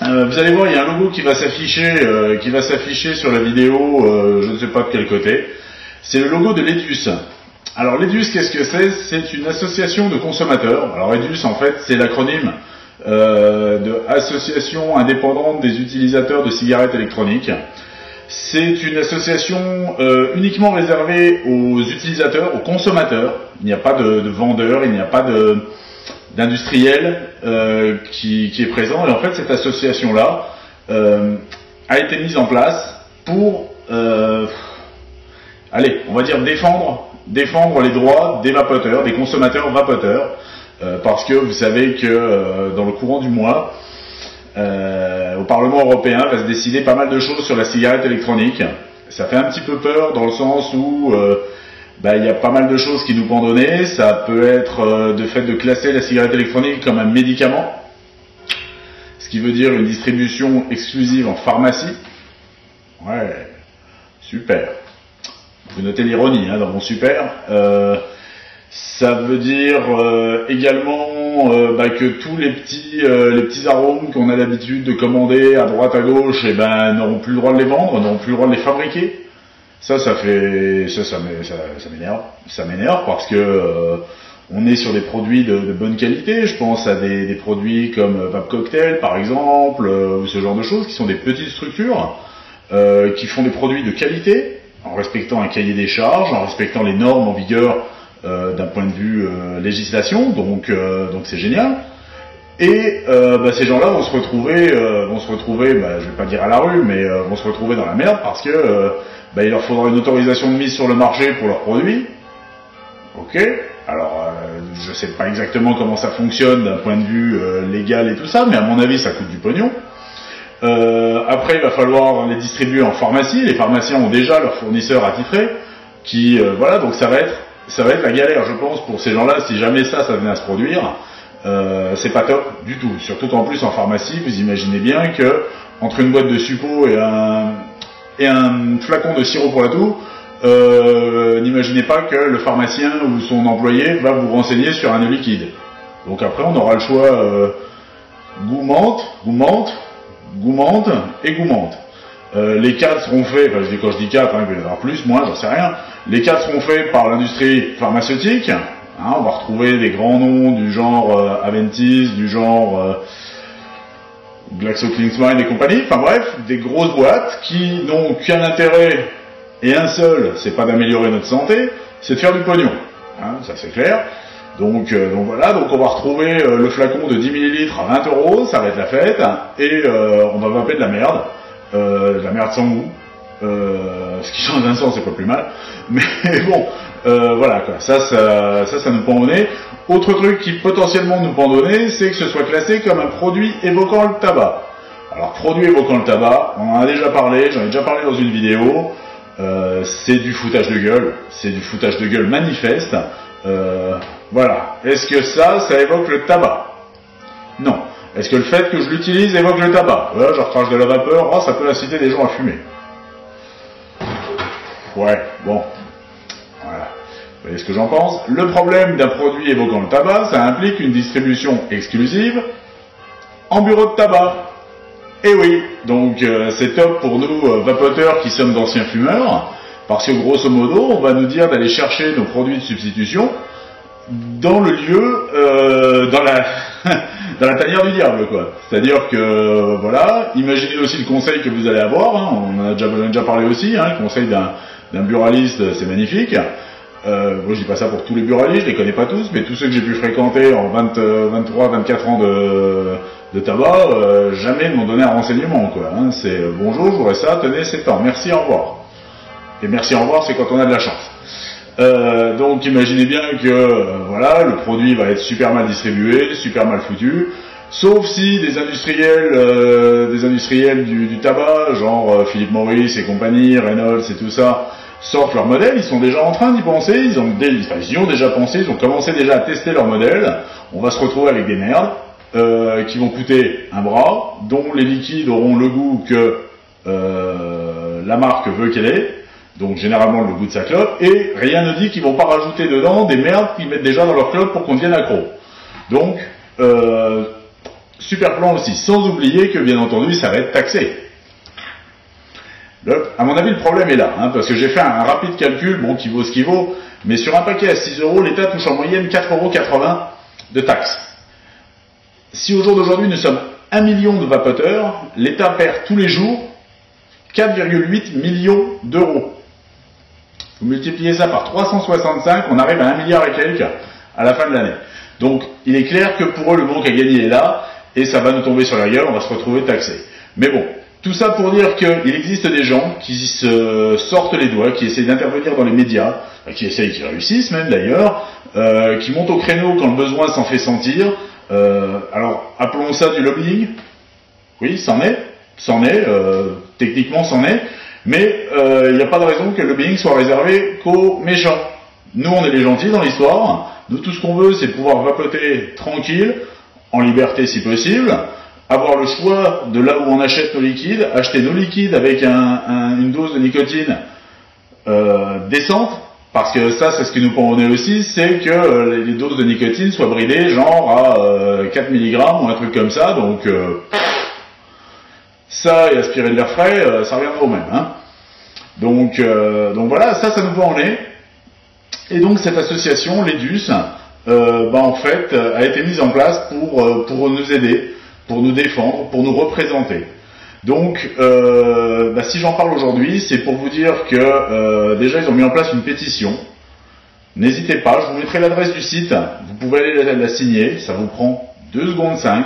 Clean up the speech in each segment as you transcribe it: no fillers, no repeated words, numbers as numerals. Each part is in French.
Vous allez voir, il y a un logo qui va s'afficher sur la vidéo, je ne sais pas de quel côté. C'est le logo de l'EDUS. Alors l'EDUS, qu'est-ce que c'est? C'est une association de consommateurs. Alors EDUS, en fait, c'est l'acronyme de Association indépendante des utilisateurs de cigarettes électroniques. C'est une association uniquement réservée aux utilisateurs, aux consommateurs. Il n'y a pas de vendeurs, il n'y a pas d'industriel qui est présent. Et en fait, cette association-là a été mise en place pour, allez, on va dire défendre les droits des vapoteurs, des consommateurs vapoteurs, parce que vous savez que dans le courant du mois, au Parlement européen va se décider pas mal de choses sur la cigarette électronique. Ça fait un petit peu peur dans le sens où il y a pas mal de choses qui nous pendonnaient. Ça peut être de fait de classer la cigarette électronique comme un médicament, ce qui veut dire une distribution exclusive en pharmacie. Ouais, super. Vous notez l'ironie dans mon super. Ça veut dire également que tous les petits arômes qu'on a l'habitude de commander à droite à gauche, n'auront plus le droit de les vendre, n'auront plus le droit de les fabriquer. Ça m'énerve parce que on est sur des produits de bonne qualité. Je pense à des produits comme Vape Cocktail par exemple, ou ce genre de choses qui sont des petites structures qui font des produits de qualité en respectant un cahier des charges, en respectant les normes en vigueur d'un point de vue législation, donc c'est génial. Et ces gens-là vont se retrouver, je vais pas dire à la rue, mais vont se retrouver dans la merde parce que il leur faudra une autorisation de mise sur le marché pour leurs produits. Ok. Alors, je sais pas exactement comment ça fonctionne d'un point de vue légal et tout ça, mais à mon avis, ça coûte du pognon. Après, il va falloir les distribuer en pharmacie. Les pharmaciens ont déjà leurs fournisseurs attitrés, qui, donc ça va être la galère, je pense, pour ces gens-là, si jamais ça venait à se produire. C'est pas top du tout. Surtout qu'en plus, en pharmacie, vous imaginez bien que entre une boîte de suppos et un flacon de sirop pour la toux, n'imaginez pas que le pharmacien ou son employé va vous renseigner sur un liquide. Donc après, on aura le choix gourmande et gourmande. Les cadres seront faits, quand je dis cadres, il va y en avoir plus, moins, j'en sais rien. Les cadres seront faits par l'industrie pharmaceutique. On va retrouver des grands noms du genre Aventis, du genre GlaxoSmithKline et compagnie. Enfin bref, des grosses boîtes qui n'ont qu'un intérêt et un seul, c'est pas d'améliorer notre santé, c'est de faire du pognon. Ça c'est clair. Donc voilà, on va retrouver le flacon de 10 ml à 20 €, ça va être la fête, et on va vaper de la merde sans goût. Ce qui dans un sens c'est pas plus mal, mais bon, voilà quoi, ça nous pend au nez. Autre truc qui potentiellement nous pend au nez, c'est que ce soit classé comme un produit évoquant le tabac. Alors produit évoquant le tabac, on en a déjà parlé, j'en ai déjà parlé dans une vidéo, c'est du foutage de gueule manifeste. Voilà, est-ce que ça évoque le tabac? Non. Est-ce que le fait que je l'utilise évoque le tabac? Voilà, je recrache de la vapeur, ça peut inciter des gens à fumer. Ouais, bon. Voilà. Vous voyez ce que j'en pense? Le problème d'un produit évoquant le tabac, ça implique une distribution exclusive en bureau de tabac. Et oui, donc c'est top pour nous vapoteurs qui sommes d'anciens fumeurs, parce que grosso modo, on va nous dire d'aller chercher nos produits de substitution dans le lieu, dans la tanière du diable, quoi. C'est-à-dire que, voilà, imaginez aussi le conseil que vous allez avoir, on en a déjà parlé aussi, le conseil d'un buraliste, c'est magnifique. Moi, je dis pas ça pour tous les buralistes, je les connais pas tous, mais tous ceux que j'ai pu fréquenter en 23-24 ans de tabac, jamais ne m'ont donné un renseignement, quoi. C'est bonjour, je voudrais ça, tenez, c'est temps, merci, au revoir. Et merci, au revoir, c'est quand on a de la chance. Donc imaginez bien que voilà, le produit va être super mal distribué, super mal foutu, sauf si des industriels du tabac, genre Philip Morris et compagnie, Reynolds et tout ça, sortent leur modèle. Ils sont déjà en train d'y penser, ils y ont déjà pensé, ils ont commencé déjà à tester leur modèle. On va se retrouver avec des merdes qui vont coûter un bras, dont les liquides auront le goût que la marque veut qu'elle ait. Donc généralement le goût de sa clope, et rien ne dit qu'ils vont pas rajouter dedans des merdes qu'ils mettent déjà dans leur clope pour qu'on devienne accro. Donc Super plan aussi, sans oublier que bien entendu ça va être taxé. À mon avis le problème est là, hein, parce que j'ai fait un rapide calcul, bon qui vaut ce qu'il vaut, mais sur un paquet à 6 €, l'État touche en moyenne 4,80 € de taxes. Si au jour d'aujourd'hui nous sommes 1 million de vapoteurs, l'État perd tous les jours 4,8 millions d'euros. Vous multipliez ça par 365, on arrive à 1 milliard et quelques à la fin de l'année. Donc il est clair que pour eux le manque à gagner est là, et ça va nous tomber sur la gueule, on va se retrouver taxé. Mais bon, tout ça pour dire qu'il existe des gens qui se sortent les doigts, qui essayent d'intervenir dans les médias, qui réussissent même d'ailleurs, qui montent au créneau quand le besoin s'en fait sentir. Alors appelons ça du lobbying. Oui, c'en est, techniquement c'en est, mais il n'y a pas de raison que le lobbying soit réservé qu'aux méchants. Nous on est les gentils dans l'histoire, nous tout ce qu'on veut c'est pouvoir vapoter tranquille, en liberté si possible, avoir le choix de là où on achète nos liquides, acheter nos liquides avec une dose de nicotine décente, parce que ça c'est ce qui nous prend au nez aussi, c'est que les doses de nicotine soient bridées genre à 4 mg ou un truc comme ça, donc ça et aspirer de l'air frais, ça reviendra au même. Hein. Donc voilà, ça nous prend au nez, et donc cette association, l'EDUS, en fait, a été mise en place pour nous aider, pour nous défendre, pour nous représenter. Donc, si j'en parle aujourd'hui, c'est pour vous dire que déjà ils ont mis en place une pétition. N'hésitez pas, je vous mettrai l'adresse du site, vous pouvez aller la signer, ça vous prend 2 secondes 5.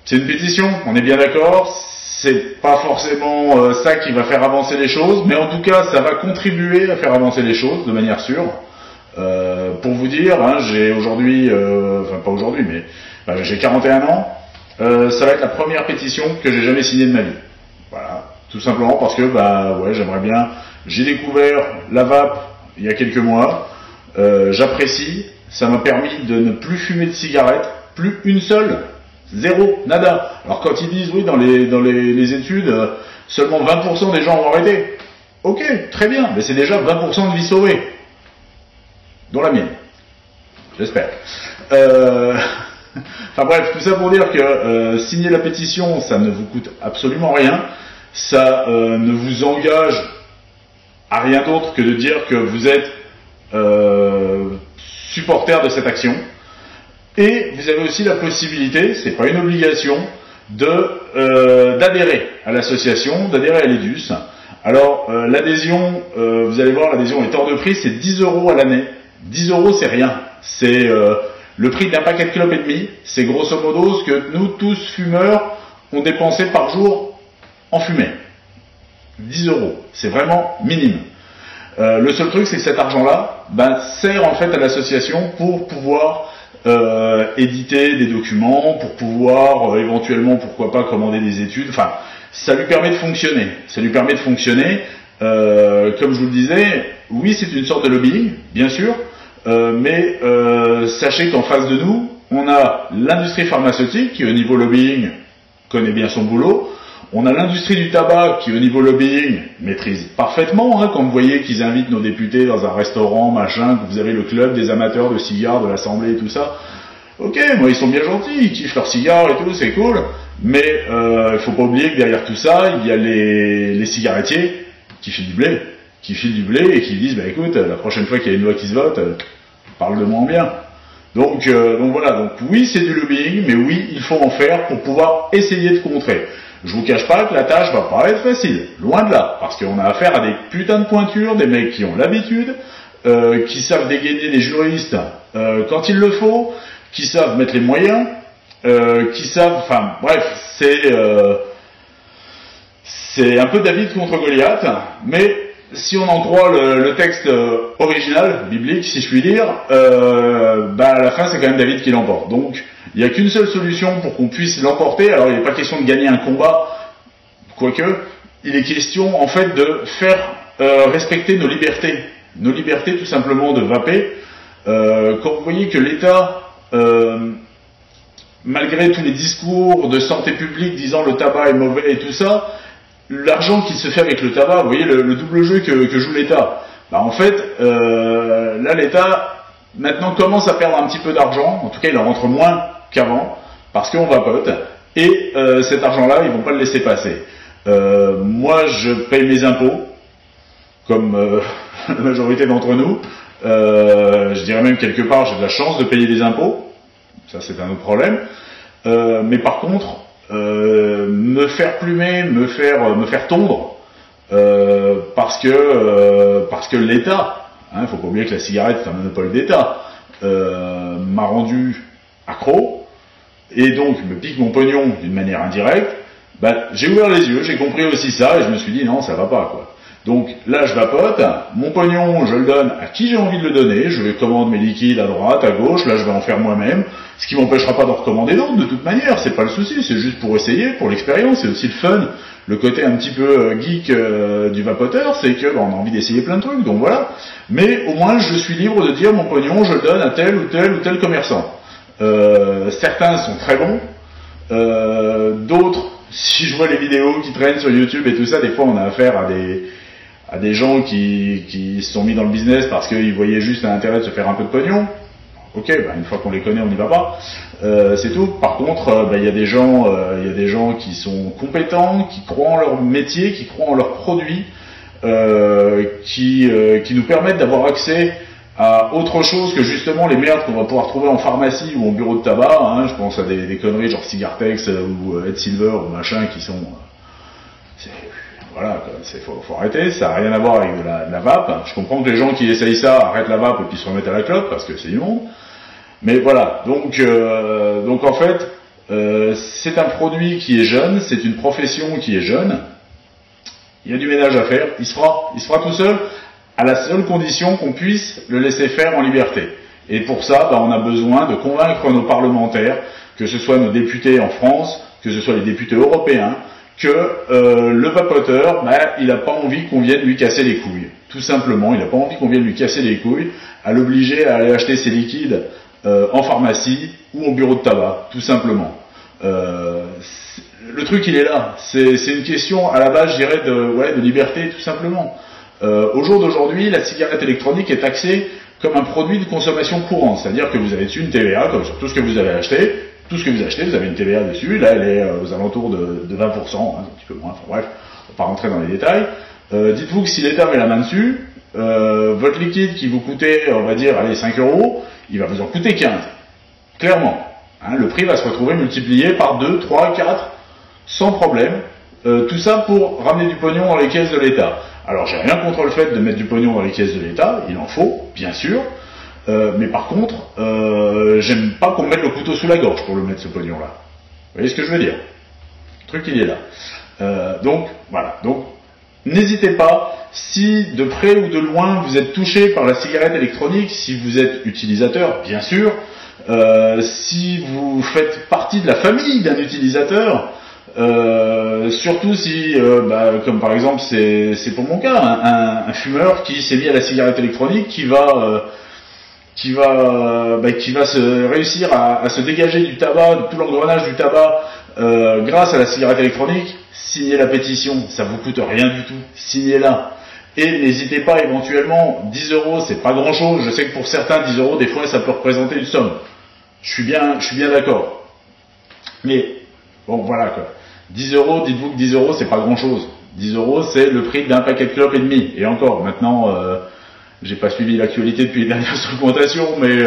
C'est une pétition, on est bien d'accord. C'est pas forcément ça qui va faire avancer les choses, mais en tout cas, ça va contribuer à faire avancer les choses de manière sûre. Pour vous dire, hein, j'ai aujourd'hui, pas aujourd'hui, mais j'ai 41 ans. Ça va être la première pétition que j'ai jamais signée de ma vie. Voilà, tout simplement parce que, j'aimerais bien. J'ai découvert la vape il y a quelques mois. J'apprécie. Ça m'a permis de ne plus fumer de cigarettes, plus une seule. Zéro, nada. Alors quand ils disent, oui, dans les études, seulement 20% des gens ont arrêté. Ok, très bien, mais c'est déjà 20% de vie sauvée. Dont la mienne. J'espère. Enfin bref, tout ça pour dire que signer la pétition, ça ne vous coûte absolument rien. Ça ne vous engage à rien d'autre que de dire que vous êtes supporter de cette action. Et vous avez aussi la possibilité, c'est pas une obligation, d'adhérer à l'association, d'adhérer à l'EDUS. Alors l'adhésion, vous allez voir, l'adhésion est hors de prix, c'est 10 € à l'année. 10 € c'est rien, c'est le prix d'un paquet de clopes et demi, c'est grosso modo ce que nous tous fumeurs on dépensait par jour en fumée. 10 €, c'est vraiment minime. Le seul truc c'est que cet argent-là sert en fait à l'association pour pouvoir éditer des documents, pour pouvoir éventuellement, pourquoi pas, commander des études. Enfin, ça lui permet de fonctionner. Ça lui permet de fonctionner. Comme je vous le disais, oui, c'est une sorte de lobbying, bien sûr, mais sachez qu'en face de nous, on a l'industrie pharmaceutique qui, au niveau lobbying, connaît bien son boulot. On a l'industrie du tabac qui, au niveau lobbying, maîtrise parfaitement. Hein, quand vous voyez qu'ils invitent nos députés dans un restaurant, machin, que vous avez le club des amateurs de cigares de l'Assemblée et tout ça. Ok, moi ils sont bien gentils, ils kiffent leurs cigares et tout, c'est cool. Mais il faut pas oublier que derrière tout ça, il y a les cigarettiers qui filent du blé. Et qui disent, écoute, la prochaine fois qu'il y a une loi qui se vote, parle de moi en bien. Donc voilà, donc oui c'est du lobbying, mais oui il faut en faire pour pouvoir essayer de contrer. Je vous cache pas que la tâche va pas être facile, loin de là, parce qu'on a affaire à des putains de pointures, des mecs qui ont l'habitude, qui savent dégainer des juristes quand il le faut, qui savent mettre les moyens, qui savent, enfin bref, c'est un peu David contre Goliath, mais si on en croit le texte original, biblique si je puis dire, à la fin c'est quand même David qui l'emporte. Donc il n'y a qu'une seule solution pour qu'on puisse l'emporter. Alors il n'est pas question de gagner un combat, quoique, il est question en fait de faire respecter nos libertés tout simplement de vaper. Quand vous voyez que l'État, malgré tous les discours de santé publique disant le tabac est mauvais et tout ça, l'argent qui se fait avec le tabac, vous voyez le double jeu que joue l'État. En fait, là l'État maintenant commence à perdre un petit peu d'argent, en tout cas il en rentre moins qu'avant, parce qu'on vapote, et cet argent-là, ils vont pas le laisser passer. Moi, je paye mes impôts, comme la majorité d'entre nous. Je dirais même quelque part, j'ai de la chance de payer des impôts, ça c'est un autre problème. Mais par contre, me faire plumer, me faire tondre, parce que l'État, hein, faut pas oublier que la cigarette c'est un monopole d'État, m'a rendu accro, et donc me pique mon pognon d'une manière indirecte, bah, j'ai ouvert les yeux, j'ai compris aussi ça, et je me suis dit non, ça va pas, quoi. Donc là, je vapote, mon pognon, je le donne à qui j'ai envie de le donner, je commande mes liquides à droite, à gauche, là je vais en faire moi-même, ce qui m'empêchera pas d'en recommander d'autres de toute manière, c'est pas le souci, c'est juste pour essayer, pour l'expérience, c'est aussi le fun, le côté un petit peu geek du vapoteur, c'est que on a envie d'essayer plein de trucs, donc voilà. Mais au moins, je suis libre de dire mon pognon, je le donne à tel ou tel ou tel commerçant. Certains sont très bons, d'autres, si je vois les vidéos qui traînent sur YouTube et tout ça, des fois on a affaire à des gens qui se sont mis dans le business parce qu'ils voyaient juste un intérêt de se faire un peu de pognon. Ok, bah une fois qu'on les connaît, on n'y va pas. C'est tout. Par contre, il y a des gens qui sont compétents, qui croient en leur métier, qui croient en leurs produits, qui nous permettent d'avoir accès à autre chose que justement les merdes qu'on va pouvoir trouver en pharmacie ou en bureau de tabac. Hein, je pense à des conneries genre Cigartex ou Ed Silver ou machin qui sont... Voilà, faut arrêter, ça n'a rien à voir avec de la vape. Je comprends que les gens qui essayent ça arrêtent la vape et puis se remettent à la clope parce que c'est immonde. Mais voilà, donc en fait, c'est un produit qui est jeune, c'est une profession qui est jeune. Il y a du ménage à faire, il se fera tout seul, à la seule condition qu'on puisse le laisser faire en liberté. Et pour ça, on a besoin de convaincre nos parlementaires, que ce soit nos députés en France, que ce soit les députés européens, que le vapoteur, il n'a pas envie qu'on vienne lui casser les couilles. Tout simplement, il n'a pas envie qu'on vienne lui casser les couilles, à l'obliger à aller acheter ses liquides en pharmacie ou au bureau de tabac, tout simplement. Le truc, il est là. C'est une question, à la base, je dirais, de liberté, tout simplement. Au jour d'aujourd'hui, la cigarette électronique est taxée comme un produit de consommation courante, c'est-à-dire que vous avez dessus une TVA, comme sur tout ce que vous avez acheté. Tout ce que vous achetez, vous avez une TVA dessus, là elle est aux alentours de 20%, hein, un petit peu moins, enfin bref, on va pas rentrer dans les détails. Dites-vous que si l'État met la main dessus, votre liquide qui vous coûtait, on va dire, allez, 5 €, il va vous en coûter 15. Clairement. Hein, le prix va se retrouver multiplié par 2, 3, 4, sans problème. Tout ça pour ramener du pognon dans les caisses de l'État. Alors j'ai rien contre le fait de mettre du pognon dans les caisses de l'État, il en faut, bien sûr. Mais par contre, j'aime pas qu'on me mette le couteau sous la gorge pour le mettre ce pognon-là. Vous voyez ce que je veux dire? Le truc, il est là. Donc, voilà. Donc, n'hésitez pas, si de près ou de loin vous êtes touché par la cigarette électronique, si vous êtes utilisateur, bien sûr, si vous faites partie de la famille d'un utilisateur, surtout si, comme par exemple, c'est pour mon cas, un fumeur qui s'est mis à la cigarette électronique, qui va se réussir à se dégager du tabac, de tout l'engrenage du tabac, grâce à la cigarette électronique, signez la pétition, ça vous coûte rien du tout, signez-la. Et n'hésitez pas éventuellement, 10 €, c'est pas grand chose, je sais que pour certains, 10 €, des fois, ça peut représenter une somme. Je suis bien d'accord. Mais, bon, voilà, quoi. 10 €, dites-vous que 10 €, c'est pas grand chose. 10 €, c'est le prix d'un paquet de clopes et demi. Et encore, maintenant, j'ai pas suivi l'actualité depuis les dernières augmentations, mais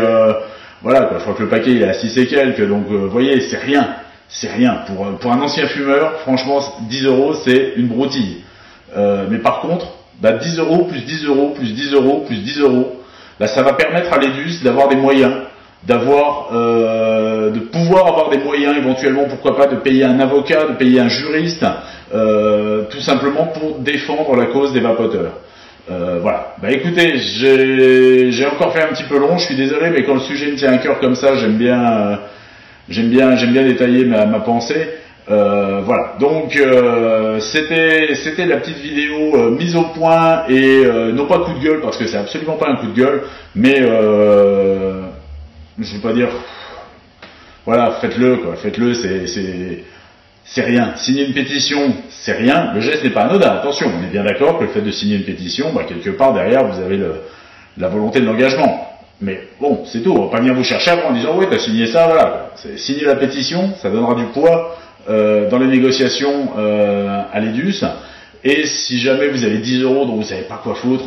voilà, quoi, je crois que le paquet il est à 6 et quelques, donc vous voyez, c'est rien. Pour un ancien fumeur, franchement, 10 € c'est une broutille. Mais par contre, 10 € plus 10 € plus 10 € plus 10 €, ça va permettre à l'EDUS d'avoir des moyens, de pouvoir avoir des moyens éventuellement, pourquoi pas, de payer un avocat, de payer un juriste, tout simplement pour défendre la cause des vapoteurs. Voilà. Écoutez, j'ai encore fait un petit peu long, je suis désolé, mais quand le sujet me tient à cœur comme ça, j'aime bien détailler ma pensée. Voilà. Donc c'était la petite vidéo mise au point et non pas coup de gueule parce que c'est absolument pas un coup de gueule, mais je vais pas dire. Voilà, faites-le quoi. Faites-le, c'est rien. Signer une pétition, c'est rien. Le geste n'est pas anodin. Attention, on est bien d'accord que le fait de signer une pétition, quelque part derrière, vous avez la volonté de l'engagement. Mais bon, c'est tout. On va pas venir vous chercher après en disant ouais, t'as signé ça, voilà. Signer la pétition, ça donnera du poids dans les négociations à l'EDUS. Et si jamais vous avez 10 euros dont vous savez pas quoi foutre,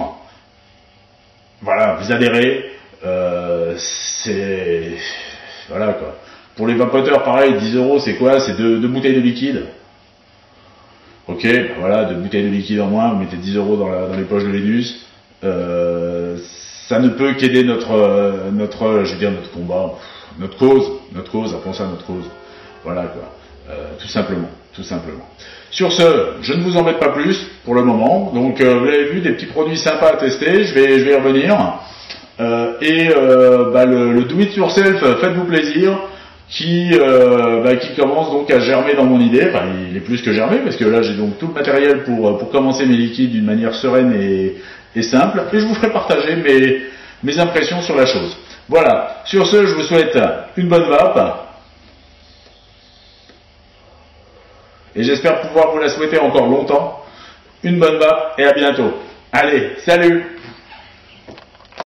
voilà, vous adhérez. C'est voilà quoi. Pour les vapoteurs, pareil, 10 euros, c'est quoi? C'est deux bouteilles de liquide. Ok, ben voilà, 2 bouteilles de liquide en moins, vous mettez 10 euros dans les poches de l'EDUS. Ça ne peut qu'aider je veux dire, notre combat, notre cause, appelons ça notre cause. Voilà quoi, tout simplement. Sur ce, je ne vous embête pas plus pour le moment. Donc, vous l'avez vu, des petits produits sympas à tester. Je vais y revenir. Le do it yourself, faites-vous plaisir, qui commence donc à germer dans mon idée. Enfin, il est plus que germé parce que là, j'ai donc tout le matériel pour commencer mes liquides d'une manière sereine et simple. Et je vous ferai partager mes impressions sur la chose. Voilà. Sur ce, je vous souhaite une bonne vape. Et j'espère pouvoir vous la souhaiter encore longtemps. Une bonne vape et à bientôt. Allez, salut!